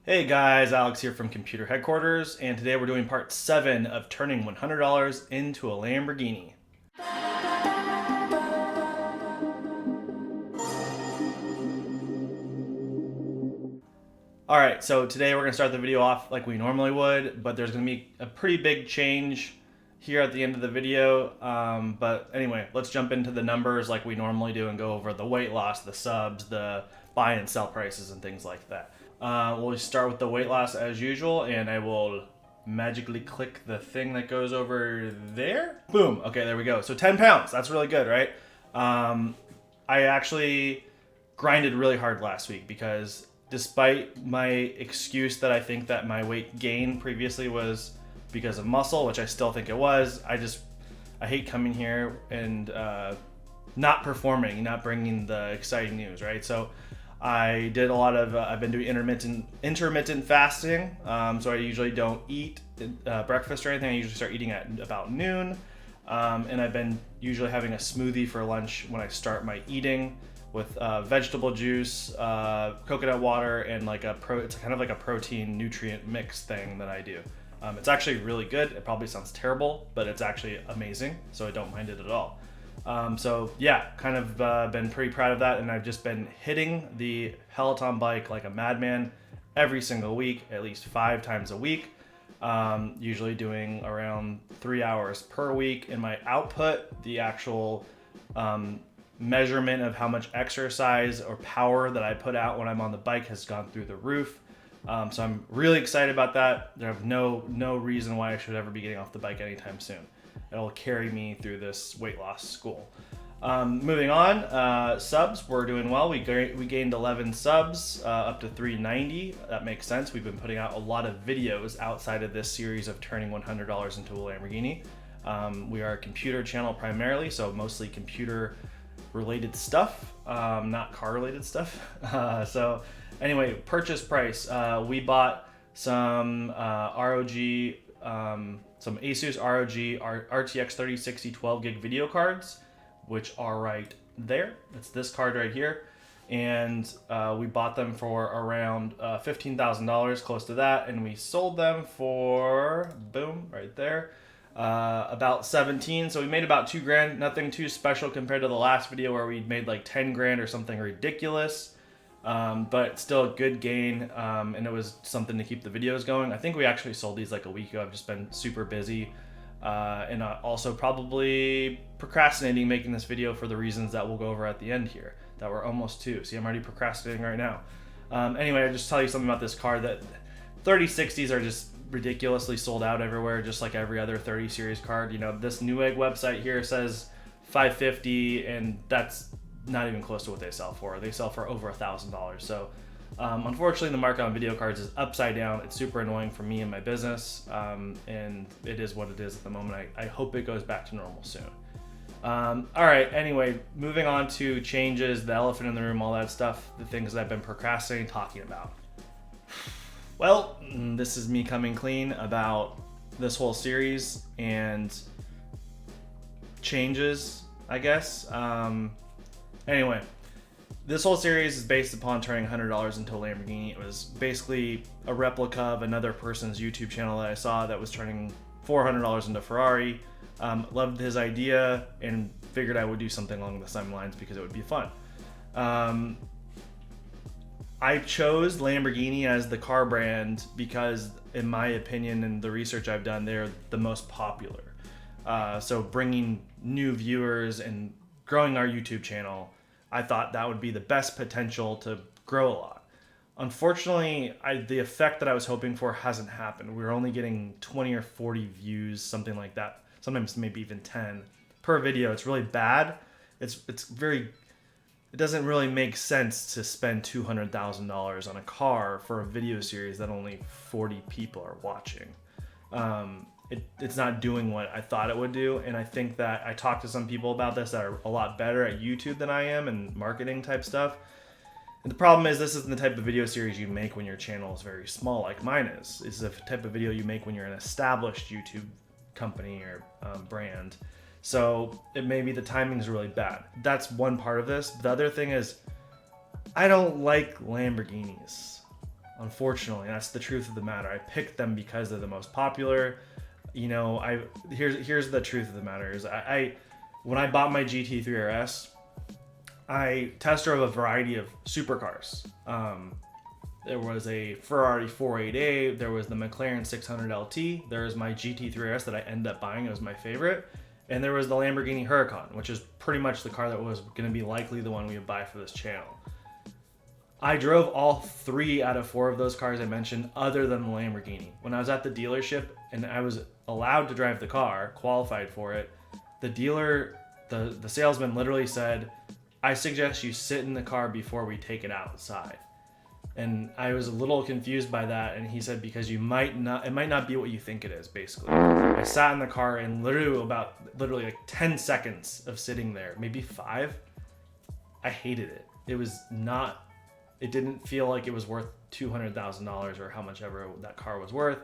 Hey guys, Alex here from Computer Headquarters, and today we're doing part 7 of turning $100 into a Lamborghini. Alright, so today we're going to start the video off like we normally would, but there's going to be a pretty big change here at the end of the video. But anyway, let's jump into the numbers like we normally do and go over the weight loss, the subs, the buy and sell prices, and things like that. We'll start with the weight loss as usual, and I will magically click the thing that goes over there. Boom. Okay, there we go. So 10 pounds. That's really good, right? I actually grinded really hard last week because despite my excuse that I think that my weight gain previously was because of muscle, which I still think it was, I hate coming here and not performing, not bringing the exciting news, right? So I did a lot of, I've been doing intermittent fasting. So I usually don't eat breakfast or anything. I usually start eating at about noon. And I've been usually having a smoothie for lunch when I start my eating with vegetable juice, coconut water, and it's kind of like a protein nutrient mix thing that I do. It's actually really good. It probably sounds terrible, but it's actually amazing. So I don't mind it at all. So yeah, kind of been pretty proud of that, and I've just been hitting the Peloton bike like a madman every single week, at least 5 times a week. Usually doing around 3 hours per week. And my output, the actual measurement of how much exercise or power that I put out when I'm on the bike, has gone through the roof. So I'm really excited about that. There have no reason why I should ever be getting off the bike anytime soon. It'll carry me through this weight loss school. Moving on, subs, we're doing well. We gained 11 subs, up to 390. That makes sense. We've been putting out a lot of videos outside of this series of turning $100 into a Lamborghini. We are a computer channel primarily, so mostly computer related stuff, not car related stuff. So anyway, purchase price. We bought some ROG, some Asus ROG RTX 3060 12 gig video cards, which are right there. It's this card right here. And we bought them for around $15,000, close to that. And we sold them for, boom, right there, about 17. So we made about 2 grand, nothing too special compared to the last video where we made like 10 grand or something ridiculous. But still a good gain, and it was something to keep the videos going. I think we actually sold these like a week ago. I've just been super busy, and also probably procrastinating making this video for the reasons that we'll go over at the end here, that we're almost to. See, I'm already procrastinating right now. Anyway, I'll just tell you something about this card, that 3060s are just ridiculously sold out everywhere, just like every other 30 series card. You know, this Newegg website here says 550, and that's not even close to what they sell for. They sell for over $1,000. So unfortunately, the market on video cards is upside down. It's super annoying for me and my business, and it is what it is at the moment. I hope it goes back to normal soon. All right, anyway, moving on to changes, the elephant in the room, all that stuff, the things that I've been procrastinating talking about. Well, this is me coming clean about this whole series and changes, I guess. Anyway, this whole series is based upon turning $100 into a Lamborghini. It was basically a replica of another person's YouTube channel that I saw that was turning $400 into Ferrari. Loved his idea and figured I would do something along the same lines because it would be fun. I chose Lamborghini as the car brand because, in my opinion and the research I've done, they're the most popular. So bringing new viewers and growing our YouTube channel, I thought that would be the best potential to grow a lot. Unfortunately, the effect that I was hoping for hasn't happened. We're only getting 20 or 40 views, something like that. Sometimes maybe even 10 per video. It's really bad. It doesn't really make sense to spend $200,000 on a car for a video series that only 40 people are watching. It's not doing what I thought it would do, and I think that I talked to some people about this that are a lot better at YouTube than I am and marketing type stuff. And the problem is, this isn't the type of video series you make when your channel is very small like mine is. It's the type of video you make when you're an established YouTube company or brand. So it may be the timing's really bad. That's one part of this. The other thing is, I don't like Lamborghinis. Unfortunately, that's the truth of the matter. I picked them because they're the most popular. You know, here's the truth of the matter is I when I bought my GT3 RS, I test drove a variety of supercars. There was a Ferrari 488A, there was the McLaren 600 LT, there was my GT3 RS that I ended up buying, it was my favorite, and there was the Lamborghini Huracan, which is pretty much the car that was going to be likely the one we would buy for this channel. I drove all 3 out of 4 of those cars I mentioned other than the Lamborghini. When I was at the dealership and I was allowed to drive the car, qualified for it, the dealer, the salesman literally said, I suggest you sit in the car before we take it outside. And I was a little confused by that, and he said, because it might not be what you think it is, basically. I sat in the car and literally like 10 seconds of sitting there, maybe 5, I hated it. It didn't feel like it was worth $200,000 or how much ever that car was worth.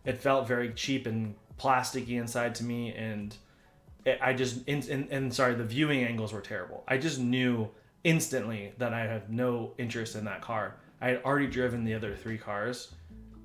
It felt very cheap and plasticky inside to me, and the viewing angles were terrible. I just knew instantly that I had no interest in that car. I had already driven the other 3 cars,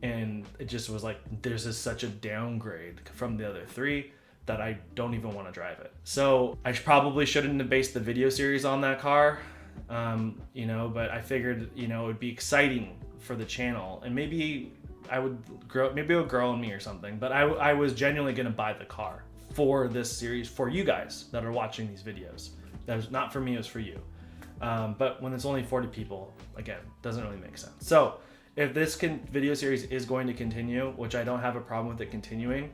and it just was like, this is such a downgrade from the other 3 that I don't even want to drive it. So I probably shouldn't have based the video series on that car, but I figured, it would be exciting for the channel, and maybe it would grow in me or something. But I was genuinely going to buy the car for this series for you guys that are watching these videos. That was not for me, it was for you. But when it's only 40 people, again, doesn't really make sense. So if this video series is going to continue, which I don't have a problem with it continuing,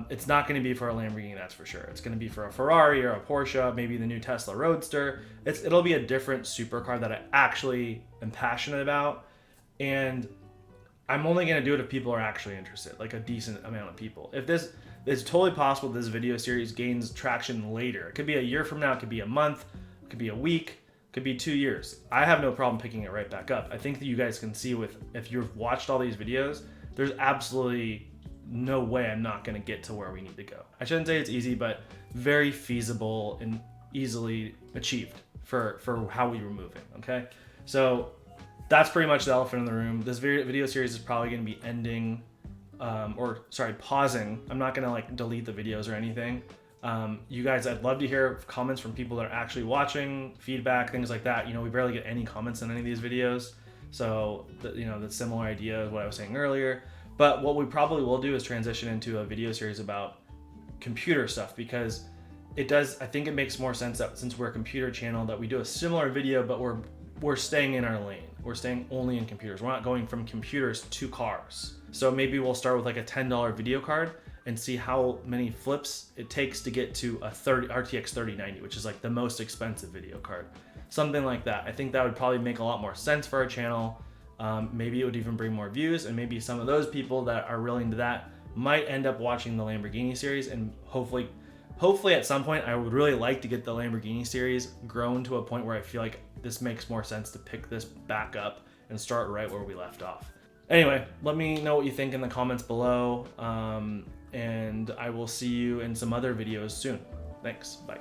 it's not going to be for a Lamborghini, that's for sure. It's going to be for a Ferrari or a Porsche, maybe the new Tesla Roadster. It'll be a different supercar that I actually am passionate about. And I'm only going to do it if people are actually interested, like a decent amount of people. It's totally possible this video series gains traction later. It could be a year from now, it could be a month, it could be a week, it could be 2 years. I have no problem picking it right back up. I think that you guys can see if you've watched all these videos, there's absolutely no way I'm not going to get to where we need to go. I shouldn't say it's easy, but very feasible and easily achieved for how we were moving, okay? So that's pretty much the elephant in the room. This video series is probably going to be ending, pausing. I'm not going to delete the videos or anything. You guys, I'd love to hear comments from people that are actually watching, feedback, things like that. We barely get any comments on any of these videos. So, the similar idea of what I was saying earlier. But what we probably will do is transition into a video series about computer stuff, because I think it makes more sense that since we're a computer channel that we do a similar video, but we're staying in our lane. We're staying only in computers. We're not going from computers to cars. So maybe we'll start with like a $10 video card and see how many flips it takes to get to a RTX 3090, which is like the most expensive video card. Something like that. I think that would probably make a lot more sense for our channel. Maybe it would even bring more views, and maybe some of those people that are willing to that might end up watching the Lamborghini series, and hopefully at some point I would really like to get the Lamborghini series grown to a point where I feel like this makes more sense to pick this back up and start right where we left off. Anyway, let me know what you think in the comments below, and I will see you in some other videos soon. Thanks, bye.